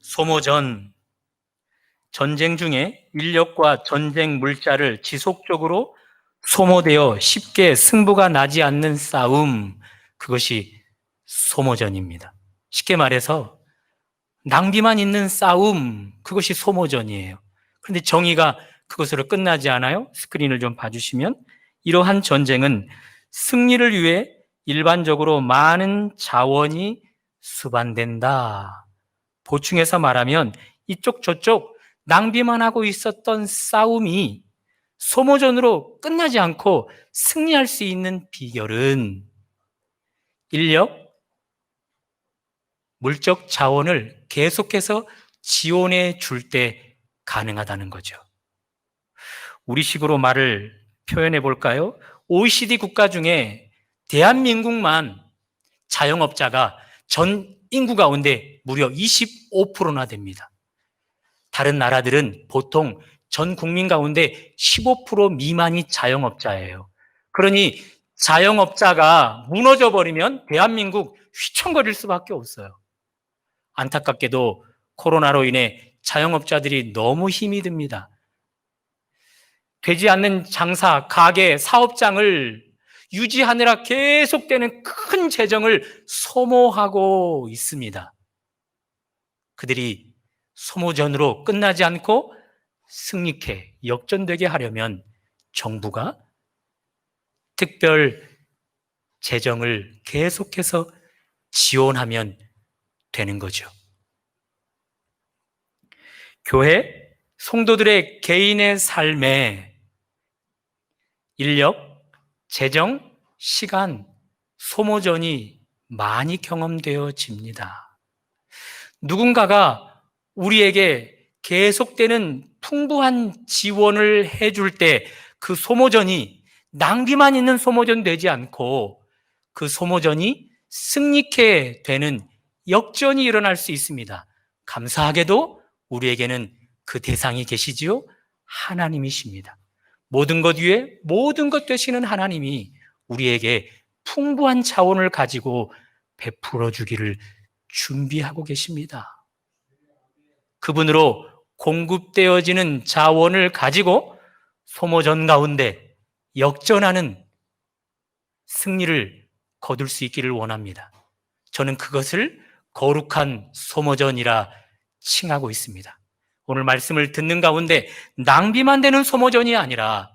소모전, 전쟁 중에 인력과 전쟁 물자를 지속적으로 소모되어 쉽게 승부가 나지 않는 싸움, 그것이 소모전입니다. 쉽게 말해서 낭비만 있는 싸움, 그것이 소모전이에요. 그런데 정의가 그것으로 끝나지 않아요? 스크린을 좀 봐주시면 이러한 전쟁은 승리를 위해 일반적으로 많은 자원이 수반된다. 보충해서 말하면 이쪽 저쪽 낭비만 하고 있었던 싸움이 소모전으로 끝나지 않고 승리할 수 있는 비결은 인력, 물적 자원을 계속해서 지원해 줄 때 가능하다는 거죠. 우리식으로 말을 표현해 볼까요? OECD 국가 중에 대한민국만 자영업자가 전 인구 가운데 무려 25%나 됩니다. 다른 나라들은 보통 전 국민 가운데 15% 미만이 자영업자예요. 그러니 자영업자가 무너져 버리면 대한민국 휘청거릴 수밖에 없어요. 안타깝게도 코로나로 인해 자영업자들이 너무 힘이 듭니다. 되지 않는 장사, 가게, 사업장을 유지하느라 계속되는 큰 재정을 소모하고 있습니다. 그들이 소모전으로 끝나지 않고 승리케, 역전되게 하려면 정부가 특별 재정을 계속해서 지원하면 되는 거죠. 교회, 성도들의 개인의 삶에 인력, 재정, 시간, 소모전이 많이 경험되어집니다. 누군가가 우리에게 계속되는 풍부한 지원을 해줄 때 그 소모전이 낭비만 있는 소모전 되지 않고 그 소모전이 승리케 되는 역전이 일어날 수 있습니다. 감사하게도 우리에게는 그 대상이 계시지요? 하나님이십니다. 모든 것 위에 모든 것 되시는 하나님이 우리에게 풍부한 자원을 가지고 베풀어 주기를 준비하고 계십니다. 그분으로 공급되어지는 자원을 가지고 소모전 가운데 역전하는 승리를 거둘 수 있기를 원합니다. 저는 그것을 거룩한 소모전이라 칭하고 있습니다. 오늘 말씀을 듣는 가운데 낭비만 되는 소모전이 아니라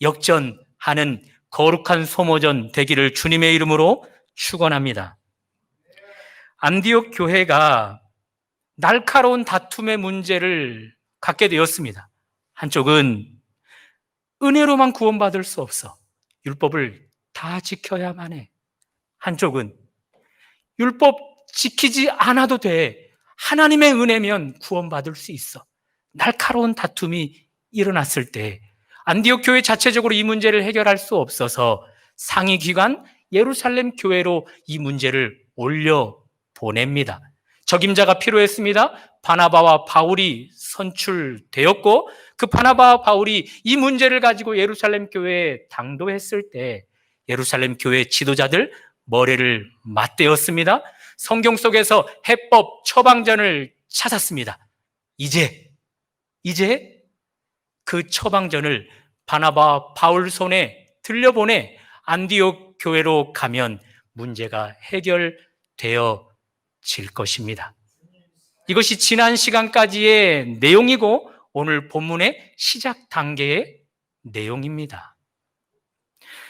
역전하는 거룩한 소모전 되기를 주님의 이름으로 축원합니다. 안디옥 교회가 날카로운 다툼의 문제를 갖게 되었습니다. 한쪽은 은혜로만 구원받을 수 없어. 율법을 다 지켜야만 해. 한쪽은 율법 지키지 않아도 돼. 하나님의 은혜면 구원받을 수 있어. 날카로운 다툼이 일어났을 때 안디옥 교회 자체적으로 이 문제를 해결할 수 없어서 상위 기관 예루살렘 교회로 이 문제를 올려 보냅니다. 적임자가 필요했습니다. 바나바와 바울이 선출되었고 그 바나바와 바울이 이 문제를 가지고 예루살렘 교회에 당도했을 때 예루살렘 교회 지도자들 머리를 맞대었습니다. 성경 속에서 해법 처방전을 찾았습니다. 이제 그 처방전을 바나바와 바울 손에 들려보내 안디옥 교회로 가면 문제가 해결되어질 것입니다. 이것이 지난 시간까지의 내용이고 오늘 본문의 시작 단계의 내용입니다.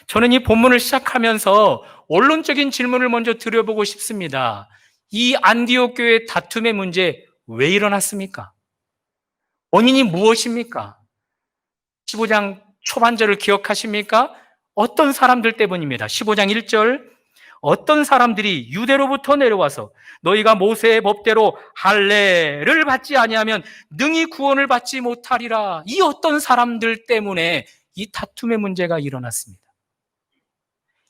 저는 이 본문을 시작하면서 원론적인 질문을 먼저 드려보고 싶습니다. 이 안디옥 교회 다툼의 문제 왜 일어났습니까? 원인이 무엇입니까? 15장 초반절을 기억하십니까? 어떤 사람들 때문입니다. 15장 1절 어떤 사람들이 유대로부터 내려와서 너희가 모세의 법대로 할례를 받지 아니하면 능히 구원을 받지 못하리라. 이 어떤 사람들 때문에 이 다툼의 문제가 일어났습니다.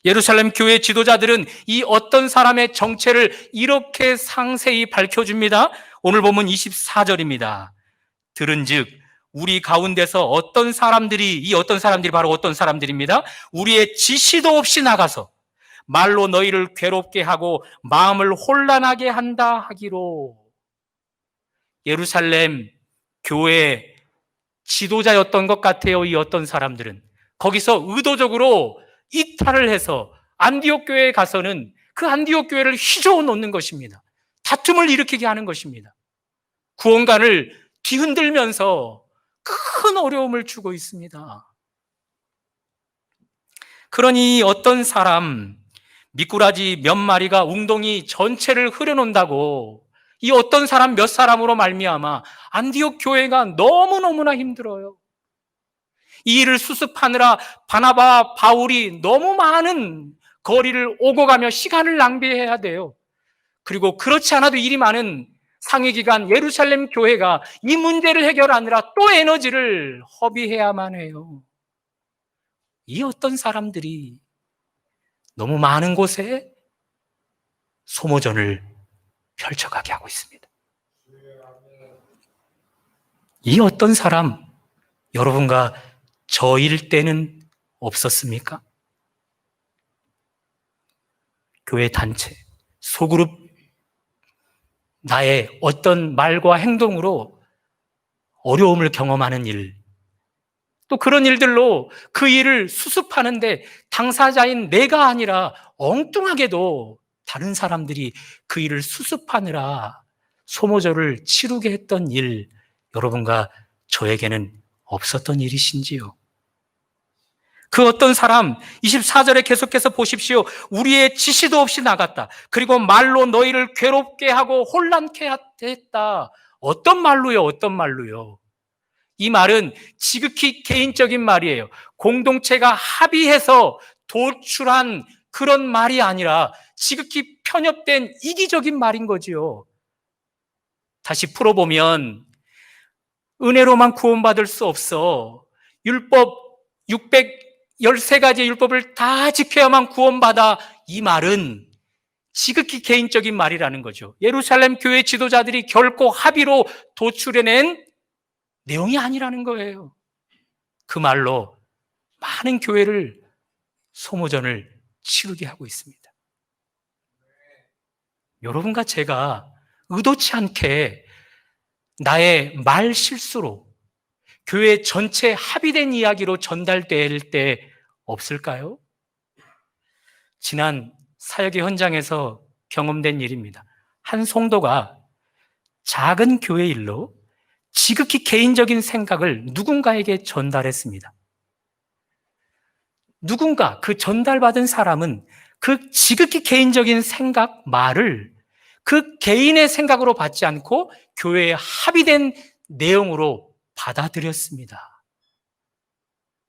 예루살렘 교회 지도자들은 이 어떤 사람의 정체를 이렇게 상세히 밝혀줍니다. 오늘 본문 24절입니다. 들은즉 우리 가운데서 어떤 사람들이 이 어떤 사람들이 바로 어떤 사람들입니다. 우리의 지시도 없이 나가서 말로 너희를 괴롭게 하고 마음을 혼란하게 한다 하기로. 예루살렘 교회 지도자였던 것 같아요. 이 어떤 사람들은 거기서 의도적으로 이탈을 해서 안디옥 교회에 가서는 그 안디옥 교회를 휘저어 놓는 것입니다. 다툼을 일으키게 하는 것입니다. 구원관을 뒤흔들면서 큰 어려움을 주고 있습니다. 그러니 어떤 사람 미꾸라지 몇 마리가 웅덩이 전체를 흐려놓는다고 이 어떤 사람 몇 사람으로 말미암아 안디옥 교회가 너무너무나 힘들어요. 이 일을 수습하느라 바나바와 바울이 너무 많은 거리를 오고 가며 시간을 낭비해야 돼요. 그리고 그렇지 않아도 일이 많은 상위기관 예루살렘 교회가 이 문제를 해결하느라 또 에너지를 허비해야만 해요. 이 어떤 사람들이 너무 많은 곳에 소모전을 펼쳐가게 하고 있습니다. 이 어떤 사람, 여러분과 저일 때는 없었습니까? 교회 단체, 소그룹, 나의 어떤 말과 행동으로 어려움을 경험하는 일, 또 그런 일들로 그 일을 수습하는데 당사자인 내가 아니라 엉뚱하게도 다른 사람들이 그 일을 수습하느라 소모전을 치르게 했던 일, 여러분과 저에게는 없었던 일이신지요? 그 어떤 사람 24절에 계속해서 보십시오. 우리의 지시도 없이 나갔다. 그리고 말로 너희를 괴롭게 하고 혼란케 했다. 어떤 말로요? 어떤 말로요? 이 말은 지극히 개인적인 말이에요. 공동체가 합의해서 도출한 그런 말이 아니라 지극히 편협된 이기적인 말인 거지요. 다시 풀어보면 은혜로만 구원받을 수 없어. 율법 613가지 율법을 다 지켜야만 구원받아. 이 말은 지극히 개인적인 말이라는 거죠. 예루살렘 교회 지도자들이 결코 합의로 도출해낸 내용이 아니라는 거예요. 그 말로 많은 교회를 소모전을 치르게 하고 있습니다. 여러분과 제가 의도치 않게 나의 말 실수로 교회 전체 합의된 이야기로 전달될 때 없을까요? 지난 사역의 현장에서 경험된 일입니다. 한 성도가 작은 교회 일로 지극히 개인적인 생각을 누군가에게 전달했습니다. 누군가, 그 전달받은 사람은 그 지극히 개인적인 생각, 말을 그 개인의 생각으로 받지 않고 교회에 합의된 내용으로 받아들였습니다.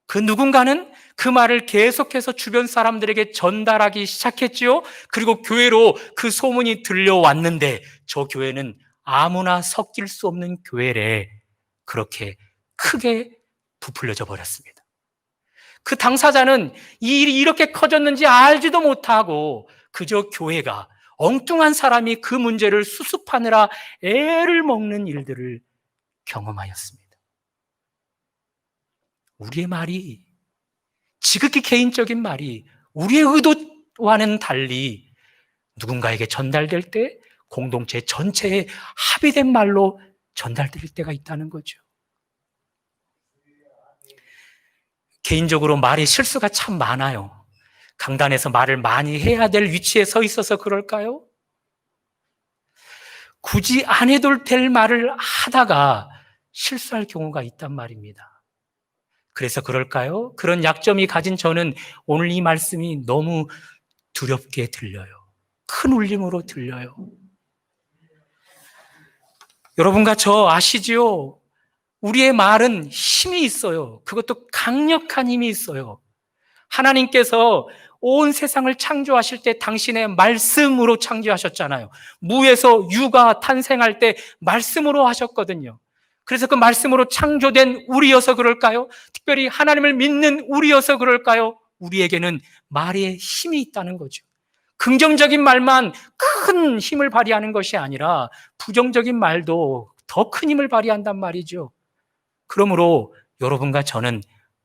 그 누군가는 그 말을 계속해서 주변 사람들에게 전달하기 시작했지요. 그리고 교회로 그 소문이 들려왔는데 저 교회는 아무나 섞일 수 없는 교회래. 그렇게 크게 부풀려져 버렸습니다. 그 당사자는 이 일이 이렇게 커졌는지 알지도 못하고 그저 교회가 엉뚱한 사람이 그 문제를 수습하느라 애를 먹는 일들을 경험하였습니다. 우리의 말이, 지극히 개인적인 말이 우리의 의도와는 달리 누군가에게 전달될 때 공동체 전체에 합의된 말로 전달될 때가 있다는 거죠. 개인적으로 말이 실수가 참 많아요. 강단에서 말을 많이 해야 될 위치에 서 있어서 그럴까요? 굳이 안 해도 될 말을 하다가 실수할 경우가 있단 말입니다. 그래서 그럴까요? 그런 약점이 가진 저는 오늘 이 말씀이 너무 두렵게 들려요. 큰 울림으로 들려요. 여러분과 저 아시지요? 우리의 말은 힘이 있어요. 그것도 강력한 힘이 있어요. 하나님께서 온 세상을 창조하실 때 당신의 말씀으로 창조하셨잖아요. 무에서 유가 탄생할 때 말씀으로 하셨거든요. 그래서 그 말씀으로 창조된 우리여서 그럴까요? 특별히 하나님을 믿는 우리여서 그럴까요? 우리에게는 말에 힘이 있다는 거죠. 긍정적인 말만 큰 힘을 발휘하는 것이 아니라 부정적인 말도 더 큰 힘을 발휘한단 말이죠. 그러므로 여러분과 저는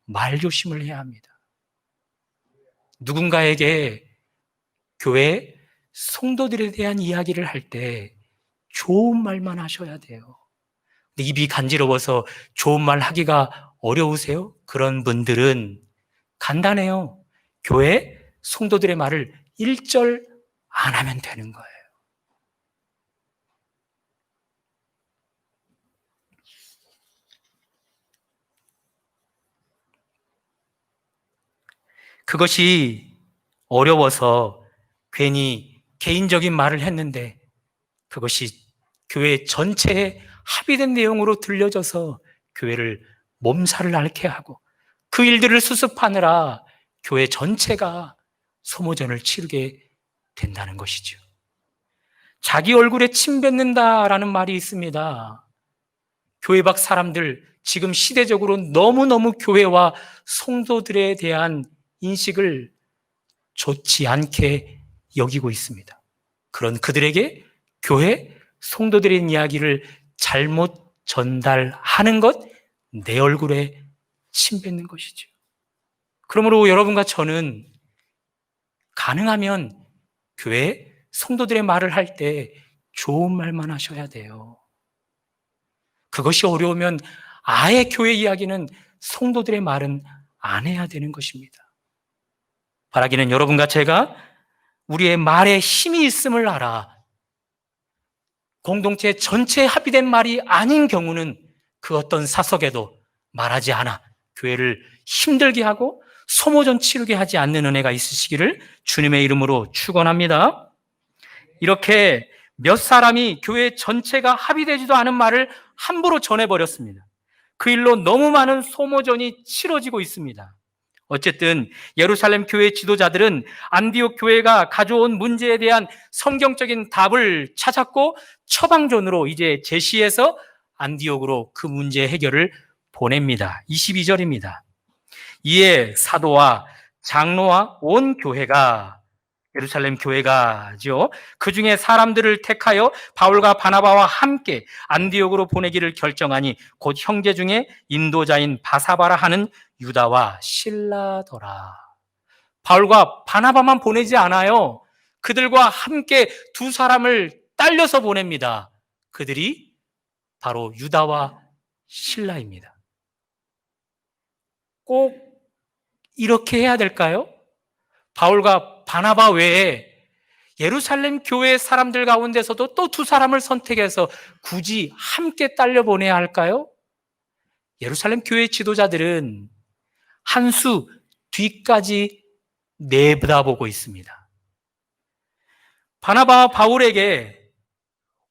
말 조심을 해야 합니다. 누군가에게 교회 성도들에 대한 이야기를 할 때 좋은 말만 하셔야 돼요. 입이 간지러워서 좋은 말 하기가 어려우세요? 그런 분들은 간단해요. 교회 성도들의 말을 1절 안 하면 되는 거예요. 그것이 어려워서 괜히 개인적인 말을 했는데 그것이 교회 전체에 합의된 내용으로 들려져서 교회를 몸살을 앓게 하고 그 일들을 수습하느라 교회 전체가 소모전을 치르게 된다는 것이죠. 자기 얼굴에 침 뱉는다라는 말이 있습니다. 교회 밖 사람들 지금 시대적으로 너무너무 교회와 성도들에 대한 인식을 좋지 않게 여기고 있습니다. 그런 그들에게 교회 성도들의 이야기를 잘못 전달하는 것, 내 얼굴에 침 뱉는 것이죠. 그러므로 여러분과 저는 가능하면 교회 성도들의 말을 할 때 좋은 말만 하셔야 돼요. 그것이 어려우면 아예 교회 이야기는 성도들의 말은 안 해야 되는 것입니다. 바라기는 여러분과 제가 우리의 말에 힘이 있음을 알아 공동체 전체에 합의된 말이 아닌 경우는 그 어떤 사석에도 말하지 않아 교회를 힘들게 하고 소모전 치르게 하지 않는 은혜가 있으시기를 주님의 이름으로 축원합니다. 이렇게 몇 사람이 교회 전체가 합의되지도 않은 말을 함부로 전해버렸습니다. 그 일로 너무 많은 소모전이 치러지고 있습니다. 어쨌든 예루살렘 교회 지도자들은 안디옥 교회가 가져온 문제에 대한 성경적인 답을 찾았고 처방전으로 이제 제시해서 안디옥으로 그 문제 해결을 보냅니다. 22절입니다. 이에 사도와 장로와 온 교회가 예루살렘 교회가죠. 그 중에 사람들을 택하여 바울과 바나바와 함께 안디옥으로 보내기를 결정하니 곧 형제 중에 인도자인 바사바라 하는 유다와 실라더라. 바울과 바나바만 보내지 않아요. 그들과 함께 두 사람을 딸려서 보냅니다. 그들이 바로 유다와 실라입니다. 꼭 이렇게 해야 될까요? 바울과 바나바 외에 예루살렘 교회 사람들 가운데서도 또 두 사람을 선택해서 굳이 함께 딸려 보내야 할까요? 예루살렘 교회 지도자들은 한 수 뒤까지 내다보고 있습니다. 바나바와 바울에게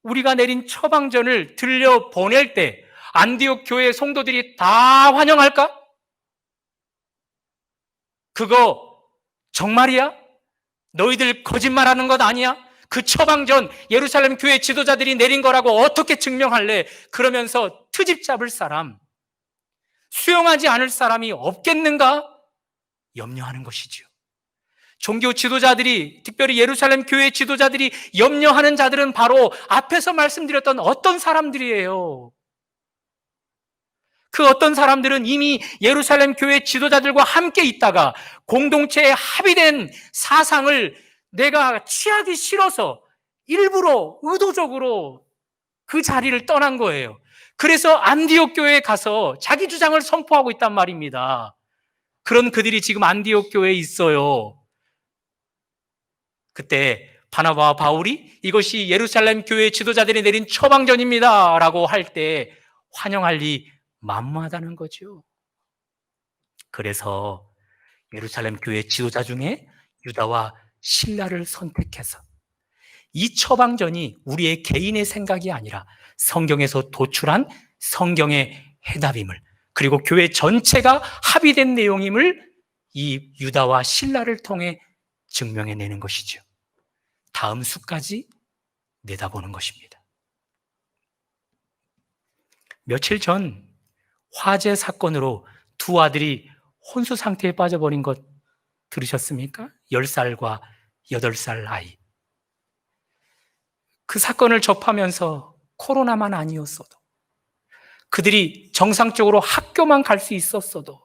우리가 내린 처방전을 들려 보낼 때 안디옥 교회 성도들이 다 환영할까? 그거 정말이야? 너희들 거짓말하는 것 아니야? 그 처방전 예루살렘 교회 지도자들이 내린 거라고 어떻게 증명할래? 그러면서 트집 잡을 사람, 수용하지 않을 사람이 없겠는가? 염려하는 것이지요. 종교 지도자들이, 특별히 예루살렘 교회 지도자들이 염려하는 자들은 바로 앞에서 말씀드렸던 어떤 사람들이에요. 그 어떤 사람들은 이미 예루살렘 교회 지도자들과 함께 있다가 공동체에 합의된 사상을 내가 취하기 싫어서 일부러 의도적으로 그 자리를 떠난 거예요. 그래서 안디옥 교회에 가서 자기 주장을 선포하고 있단 말입니다. 그런 그들이 지금 안디옥 교회에 있어요. 그때 바나바와 바울이 이것이 예루살렘 교회 지도자들이 내린 처방전입니다 라고 할 때 환영할 리 만무하다는 거죠. 그래서 예루살렘 교회 지도자 중에 유다와 실라를 선택해서 이 처방전이 우리의 개인의 생각이 아니라 성경에서 도출한 성경의 해답임을, 그리고 교회 전체가 합의된 내용임을 이 유다와 실라를 통해 증명해내는 것이죠. 다음 수까지 내다보는 것입니다. 며칠 전 화재 사건으로 두 아들이 혼수 상태에 빠져버린 것 들으셨습니까? 10살과 8살 아이. 그 사건을 접하면서 코로나만 아니었어도, 그들이 정상적으로 학교만 갈 수 있었어도,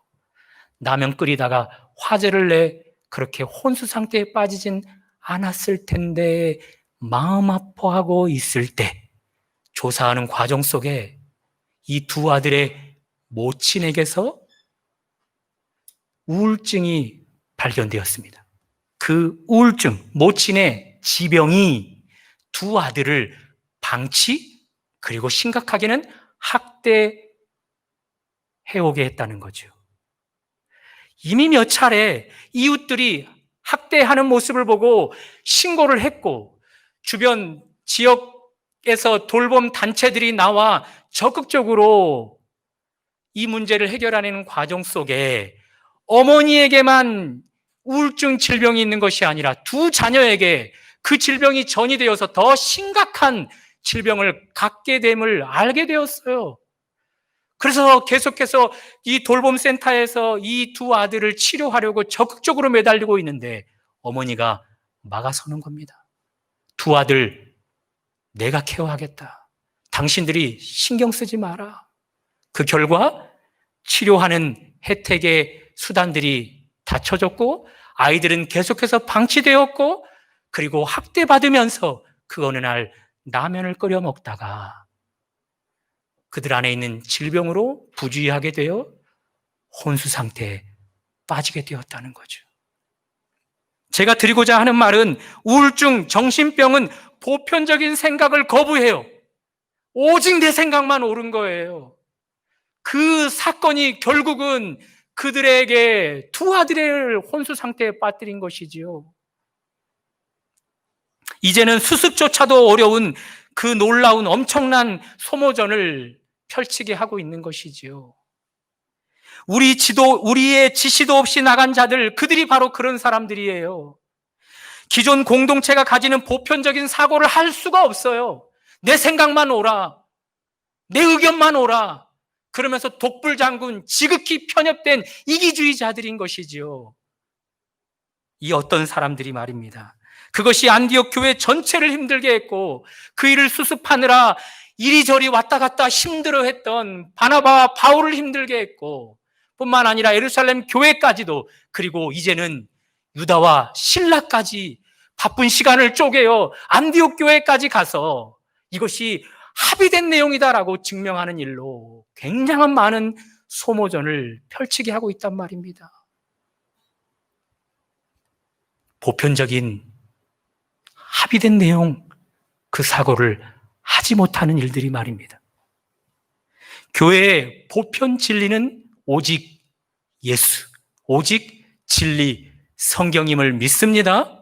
라면 끓이다가 화재를 내 그렇게 혼수 상태에 빠지진 않았을 텐데 마음 아파하고 있을 때 조사하는 과정 속에 이 두 아들의 모친에게서 우울증이 발견되었습니다. 그 우울증, 모친의 지병이 두 아들을 방치, 그리고 심각하게는 학대해오게 했다는 거죠. 이미 몇 차례 이웃들이 학대하는 모습을 보고 신고를 했고, 주변 지역에서 돌봄 단체들이 나와 적극적으로 이 문제를 해결하는 과정 속에 어머니에게만 우울증 질병이 있는 것이 아니라 두 자녀에게 그 질병이 전이되어서 더 심각한 질병을 갖게 됨을 알게 되었어요. 그래서 계속해서 이 돌봄센터에서 이 두 아들을 치료하려고 적극적으로 매달리고 있는데 어머니가 막아서는 겁니다. 두 아들 내가 케어하겠다. 당신들이 신경 쓰지 마라. 그 결과 치료하는 혜택의 수단들이 닫혀졌고, 아이들은 계속해서 방치되었고, 그리고 학대받으면서 그 어느 날 라면을 끓여 먹다가 그들 안에 있는 질병으로 부주의하게 되어 혼수 상태에 빠지게 되었다는 거죠. 제가 드리고자 하는 말은, 우울증, 정신병은 보편적인 생각을 거부해요. 오직 내 생각만 옳은 거예요. 그 사건이 결국은 그들에게 두 아들을 혼수 상태에 빠뜨린 것이지요. 이제는 수습조차도 어려운 그 놀라운 엄청난 소모전을 펼치게 하고 있는 것이지요. 우리의 지시도 없이 나간 자들, 그들이 바로 그런 사람들이에요. 기존 공동체가 가지는 보편적인 사고를 할 수가 없어요. 내 생각만 옳아, 내 의견만 옳아, 그러면서 독불장군, 지극히 편협된 이기주의자들인 것이지요. 이 어떤 사람들이 말입니다. 그것이 안디옥 교회 전체를 힘들게 했고, 그 일을 수습하느라 이리저리 왔다 갔다 힘들어했던 바나바와 바울을 힘들게 했고, 뿐만 아니라 예루살렘 교회까지도, 그리고 이제는 유다와 실라까지 바쁜 시간을 쪼개어 안디옥 교회까지 가서 이것이 합의된 내용이다라고 증명하는 일로 굉장한 많은 소모전을 펼치게 하고 있단 말입니다. 보편적인 합의된 내용, 그 사고를 하지 못하는 일들이 말입니다. 교회의 보편 진리는 오직 예수, 오직 진리, 성경임을 믿습니다.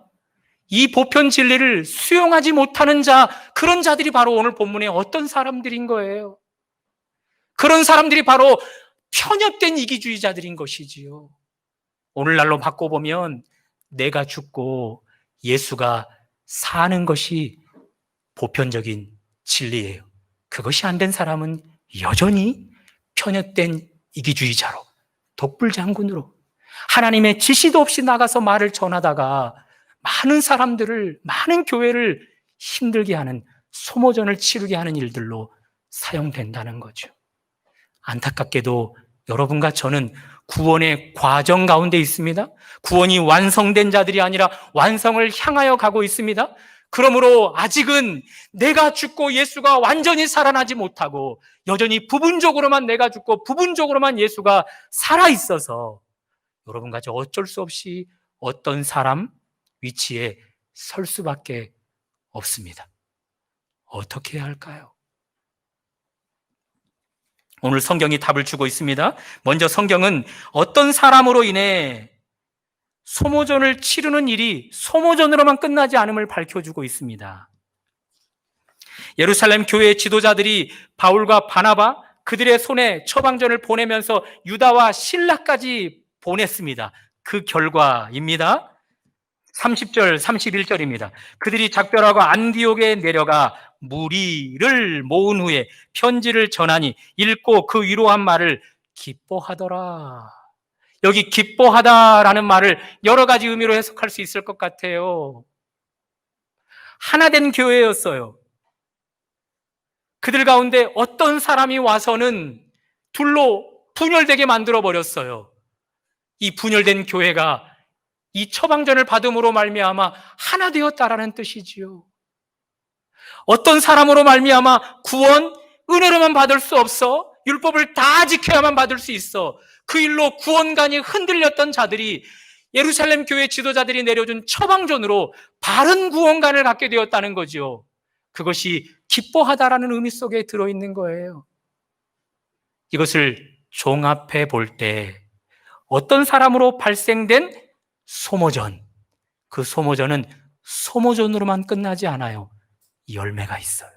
이 보편 진리를 수용하지 못하는 자, 그런 자들이 바로 오늘 본문에 어떤 사람들인 거예요. 그런 사람들이 바로 편협된 이기주의자들인 것이지요. 오늘날로 바꿔보면 내가 죽고 예수가 사는 것이 보편적인 진리예요. 그것이 안 된 사람은 여전히 편협된 이기주의자로, 독불장군으로, 하나님의 지시도 없이 나가서 말을 전하다가 많은 사람들을, 많은 교회를 힘들게 하는, 소모전을 치르게 하는 일들로 사용된다는 거죠. 안타깝게도 여러분과 저는 구원의 과정 가운데 있습니다. 구원이 완성된 자들이 아니라 완성을 향하여 가고 있습니다. 그러므로 아직은 내가 죽고 예수가 완전히 살아나지 못하고 여전히 부분적으로만 내가 죽고 부분적으로만 예수가 살아있어서 여러분과 저 어쩔 수 없이 어떤 사람 위치에 설 수밖에 없습니다. 어떻게 해야 할까요? 오늘 성경이 답을 주고 있습니다. 먼저 성경은 어떤 사람으로 인해 소모전을 치르는 일이 소모전으로만 끝나지 않음을 밝혀주고 있습니다. 예루살렘 교회의 지도자들이 바울과 바나바, 그들의 손에 처방전을 보내면서 유다와 실라까지 보냈습니다. 그 결과입니다. 30절, 31절입니다. 그들이 작별하고 안디옥에 내려가 무리를 모은 후에 편지를 전하니 읽고 그 위로한 말을 기뻐하더라. 여기 기뻐하다라는 말을 여러 가지 의미로 해석할 수 있을 것 같아요. 하나된 교회였어요. 그들 가운데 어떤 사람이 와서는 둘로 분열되게 만들어 버렸어요. 이 분열된 교회가 이 처방전을 받음으로 말미암아 하나 되었다라는 뜻이지요. 어떤 사람으로 말미암아 구원, 은혜로만 받을 수 없어 율법을 다 지켜야만 받을 수 있어. 그 일로 구원관이 흔들렸던 자들이 예루살렘 교회 지도자들이 내려준 처방전으로 바른 구원관을 갖게 되었다는 거죠. 그것이 기뻐하다라는 의미 속에 들어있는 거예요. 이것을 종합해 볼 때 어떤 사람으로 발생된 소모전, 그 소모전은 소모전으로만 끝나지 않아요. 열매가 있어요.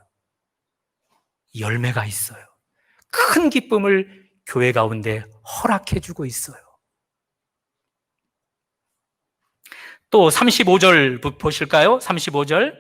열매가 있어요. 큰 기쁨을 교회 가운데 허락해 주고 있어요. 또 35절 보실까요? 35절.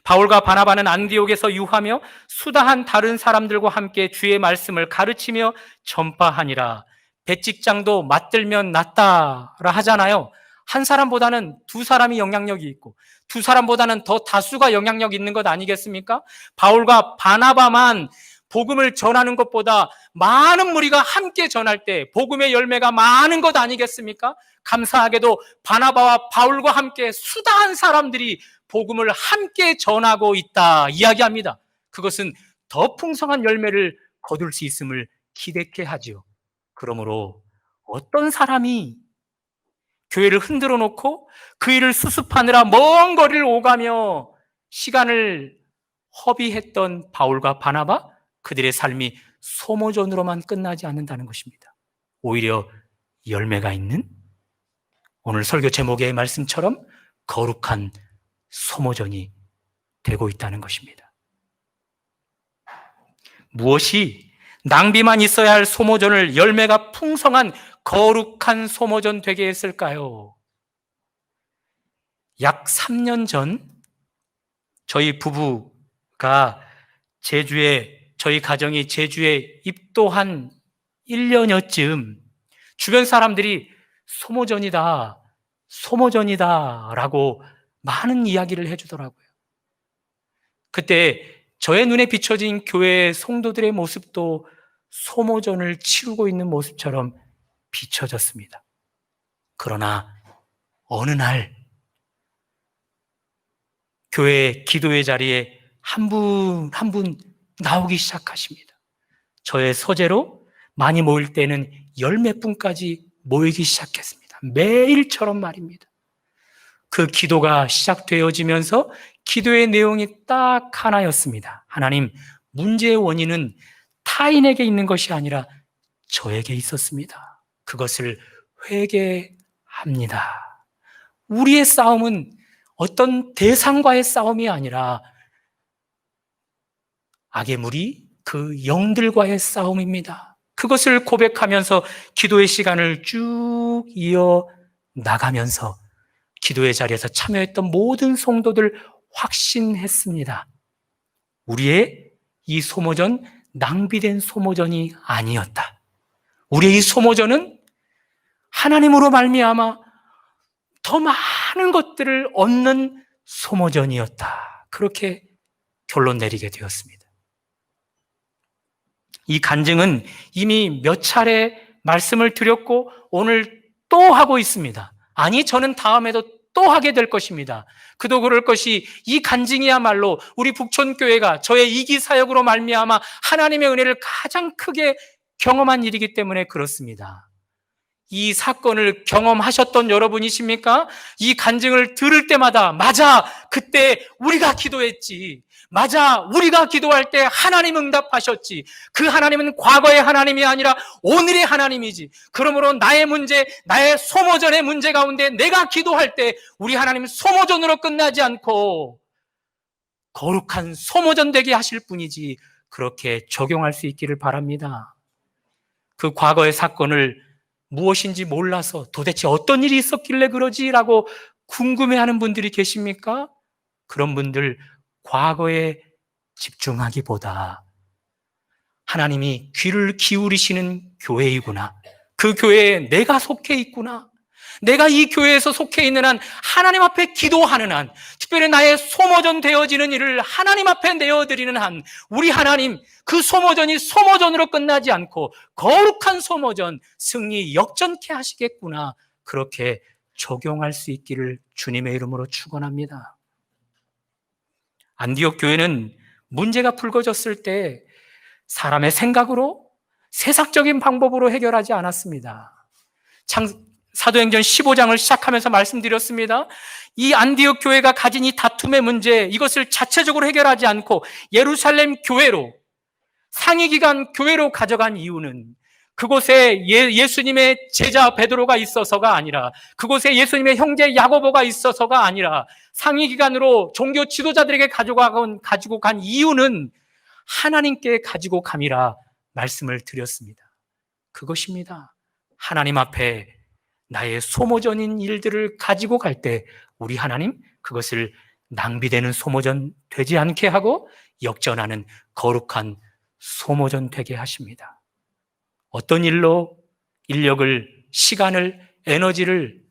바울과 바나바는 안디옥에서 유하며 수다한 다른 사람들과 함께 주의 말씀을 가르치며 전파하니라. 배직장도 맞들면 낫다라 하잖아요. 한 사람보다는 두 사람이 영향력이 있고 두 사람보다는 더 다수가 영향력 있는 것 아니겠습니까? 바울과 바나바만 복음을 전하는 것보다 많은 무리가 함께 전할 때 복음의 열매가 많은 것 아니겠습니까? 감사하게도 바나바와 바울과 함께 수다한 사람들이 복음을 함께 전하고 있다 이야기합니다. 그것은 더 풍성한 열매를 거둘 수 있음을 기대케 하지요. 그러므로 어떤 사람이 교회를 흔들어 놓고 그 일을 수습하느라 먼 거리를 오가며 시간을 허비했던 바울과 바나바, 그들의 삶이 소모전으로만 끝나지 않는다는 것입니다. 오히려 열매가 있는, 오늘 설교 제목의 말씀처럼 거룩한 소모전이 되고 있다는 것입니다. 무엇이 낭비만 있어야 할 소모전을 열매가 풍성한 거룩한 소모전 되게 했을까요? 약 3년 전 저희 부부가 저희 가정이 제주에 입도한 1년여쯤 주변 사람들이 소모전이다 라고 많은 이야기를 해주더라고요. 그때 저의 눈에 비춰진 교회의 성도들의 모습도 소모전을 치르고 있는 모습처럼 비춰졌습니다. 그러나 어느 날 교회 기도의 자리에 한 분 한 분 나오기 시작하십니다. 저의 서재로 많이 모일 때는 열 몇 분까지 모이기 시작했습니다. 매일처럼 말입니다. 그 기도가 시작되어지면서 기도의 내용이 딱 하나였습니다. 하나님, 문제의 원인은 타인에게 있는 것이 아니라 저에게 있었습니다. 그것을 회개합니다. 우리의 싸움은 어떤 대상과의 싸움이 아니라 악의 무리, 그 영들과의 싸움입니다. 그것을 고백하면서 기도의 시간을 쭉 이어 나가면서 기도의 자리에서 참여했던 모든 성도들 확신했습니다. 우리의 이 소모전, 낭비된 소모전이 아니었다. 우리의 이 소모전은 하나님으로 말미암아 더 많은 것들을 얻는 소모전이었다. 그렇게 결론 내리게 되었습니다. 이 간증은 이미 몇 차례 말씀을 드렸고 오늘 또 하고 있습니다. 아니, 저는 다음에도 또 하게 될 것입니다. 그도 그럴 것이 이 간증이야말로 우리 북촌교회가 저의 이기 사역으로 말미암아 하나님의 은혜를 가장 크게 경험한 일이기 때문에 그렇습니다. 이 사건을 경험하셨던 여러분이십니까? 이 간증을 들을 때마다 맞아, 그때 우리가 기도했지. 맞아, 우리가 기도할 때 하나님 응답하셨지. 그 하나님은 과거의 하나님이 아니라 오늘의 하나님이지. 그러므로 나의 문제, 나의 소모전의 문제 가운데 내가 기도할 때 우리 하나님 소모전으로 끝나지 않고 거룩한 소모전 되게 하실 분이지. 그렇게 적용할 수 있기를 바랍니다. 그 과거의 사건을 무엇인지 몰라서 도대체 어떤 일이 있었길래 그러지라고 궁금해하는 분들이 계십니까? 그런 분들 과거에 집중하기보다 하나님이 귀를 기울이시는 교회이구나, 그 교회에 내가 속해 있구나, 내가 이 교회에서 속해 있는 한 하나님 앞에 기도하는 한, 특별히 나의 소모전 되어지는 일을 하나님 앞에 내어드리는 한 우리 하나님, 그 소모전이 소모전으로 끝나지 않고 거룩한 소모전, 승리 역전케 하시겠구나, 그렇게 적용할 수 있기를 주님의 이름으로 축원합니다. 안디옥 교회는 문제가 불거졌을 때 사람의 생각으로, 세상적인 방법으로 해결하지 않았습니다. 사도행전 15장을 시작하면서 말씀드렸습니다. 이 안디옥 교회가 가진 이 다툼의 문제, 이것을 자체적으로 해결하지 않고 예루살렘 교회로, 상위기관 교회로 가져간 이유는 그곳에 예수님의 제자 베드로가 있어서가 아니라, 그곳에 예수님의 형제 야고보가 있어서가 아니라, 상위기관으로 종교 지도자들에게 가지고 간 이유는 하나님께 가지고 감이라 말씀을 드렸습니다. 그것입니다. 하나님 앞에 나의 소모전인 일들을 가지고 갈 때 우리 하나님 그것을 낭비되는 소모전 되지 않게 하고 역전하는 거룩한 소모전 되게 하십니다. 어떤 일로 인력을, 시간을, 에너지를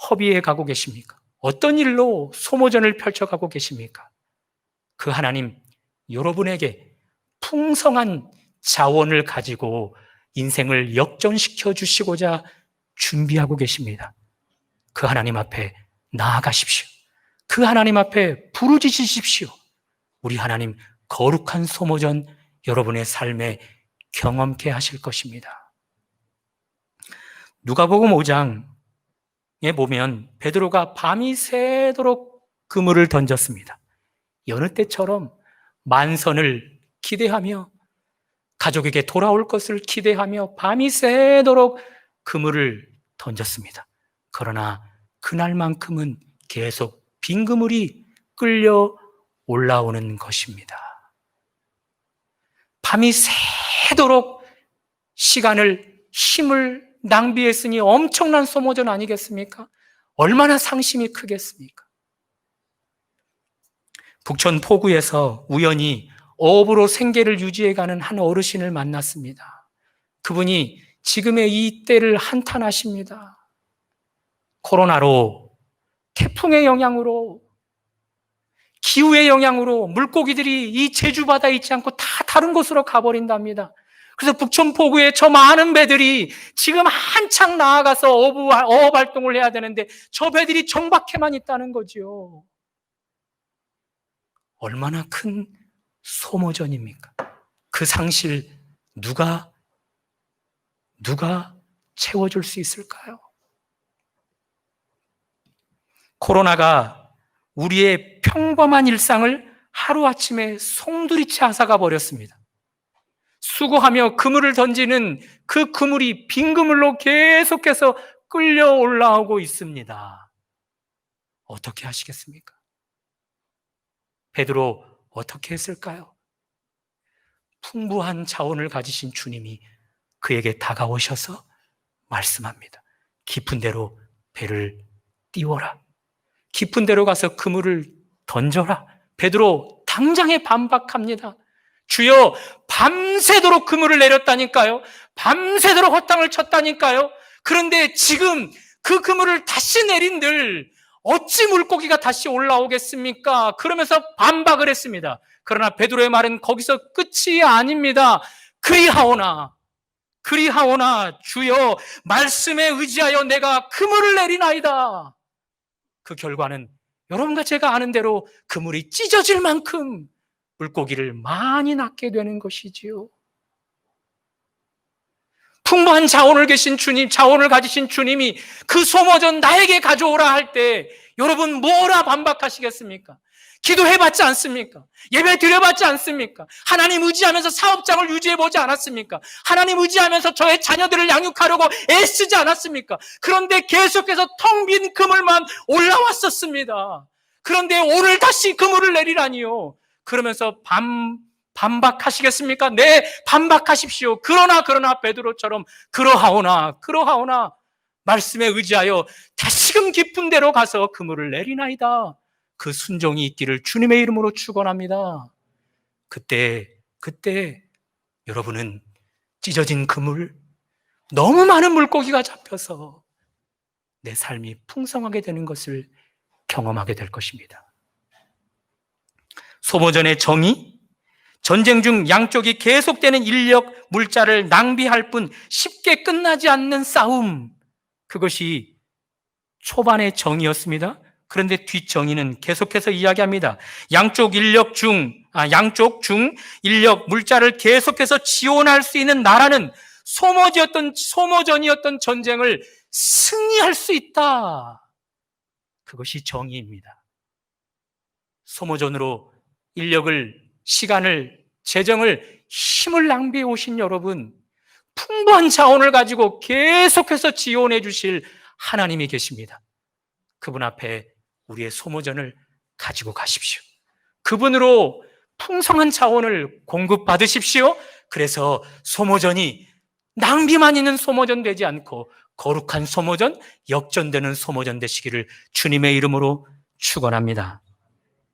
허비해 가고 계십니까? 어떤 일로 소모전을 펼쳐가고 계십니까? 그 하나님, 여러분에게 풍성한 자원을 가지고 인생을 역전시켜 주시고자 준비하고 계십니다. 그 하나님 앞에 나아가십시오. 그 하나님 앞에 부르짖으십시오. 우리 하나님 거룩한 소모전 여러분의 삶에 경험케 하실 것입니다. 누가복음 5장에 보면 베드로가 밤이 새도록 그물을 던졌습니다. 여느 때처럼 만선을 기대하며 가족에게 돌아올 것을 기대하며 밤이 새도록 그물을 던졌습니다. 그러나 그날만큼은 계속 빈 그물이 끌려 올라오는 것입니다. 밤이 새도록 시간을, 힘을 낭비했으니 엄청난 소모전 아니겠습니까? 얼마나 상심이 크겠습니까? 북촌 포구에서 우연히 어업으로 생계를 유지해가는 한 어르신을 만났습니다. 그분이 지금의 이 때를 한탄하십니다. 코로나로, 태풍의 영향으로, 기후의 영향으로 물고기들이 이 제주 바다에 있지 않고 다 다른 곳으로 가버린답니다. 그래서 북촌 포구에 저 많은 배들이 지금 한창 나아가서 어업 활동을 해야 되는데 저 배들이 정박해만 있다는 거죠. 얼마나 큰 소모전입니까? 그 상실 누가 채워줄 수 있을까요? 코로나가 우리의 평범한 일상을 하루아침에 송두리째 앗아가 버렸습니다. 수고하며 그물을 던지는 그 그물이 빈 그물로 계속해서 끌려 올라오고 있습니다. 어떻게 하시겠습니까? 베드로 어떻게 했을까요? 풍부한 자원을 가지신 주님이 그에게 다가오셔서 말씀합니다. 깊은 데로 배를 띄워라. 깊은 데로 가서 그물을 던져라. 베드로 당장에 반박합니다. 주여, 밤새도록 그물을 내렸다니까요. 밤새도록 헛땅을 쳤다니까요. 그런데 지금 그 그물을 다시 내린들 어찌 물고기가 다시 올라오겠습니까? 그러면서 반박을 했습니다. 그러나 베드로의 말은 거기서 끝이 아닙니다. 그리하오나 주여, 말씀에 의지하여 내가 그물을 내리나이다. 그 결과는 여러분과 제가 아는 대로 그물이 찢어질 만큼 물고기를 많이 낳게 되는 것이지요. 풍부한 자원을 가지신 주님이 그 소모전 나에게 가져오라 할 때 여러분 뭐라 반박하시겠습니까? 기도해봤지 않습니까? 예배 드려봤지 않습니까? 하나님 의지하면서 사업장을 유지해보지 않았습니까? 하나님 의지하면서 저의 자녀들을 양육하려고 애쓰지 않았습니까? 그런데 계속해서 텅 빈 그물만 올라왔었습니다. 그런데 오늘 다시 그물을 내리라니요. 그러면서 반박하시겠습니까? 네, 반박하십시오. 그러나 베드로처럼 그러하오나 말씀에 의지하여 다시금 깊은 데로 가서 그물을 내리나이다. 그 순종이 있기를 주님의 이름으로 축원합니다. 그때 여러분은 찢어진 그물, 너무 많은 물고기가 잡혀서 내 삶이 풍성하게 되는 것을 경험하게 될 것입니다. 소모전의 정의, 전쟁 중 양쪽이 계속되는 인력, 물자를 낭비할 뿐 쉽게 끝나지 않는 싸움, 그것이 초반의 정의였습니다. 그런데 뒷정의는 계속해서 이야기합니다. 양쪽 중 인력 물자를 계속해서 지원할 수 있는 나라는 소모전이었던 전쟁을 승리할 수 있다. 그것이 정의입니다. 소모전으로 인력을, 시간을, 재정을, 힘을 낭비해 오신 여러분, 풍부한 자원을 가지고 계속해서 지원해 주실 하나님이 계십니다. 그분 앞에 우리의 소모전을 가지고 가십시오. 그분으로 풍성한 자원을 공급받으십시오. 그래서 소모전이 낭비만 있는 소모전 되지 않고 거룩한 소모전, 역전되는 소모전 되시기를 주님의 이름으로 축원합니다.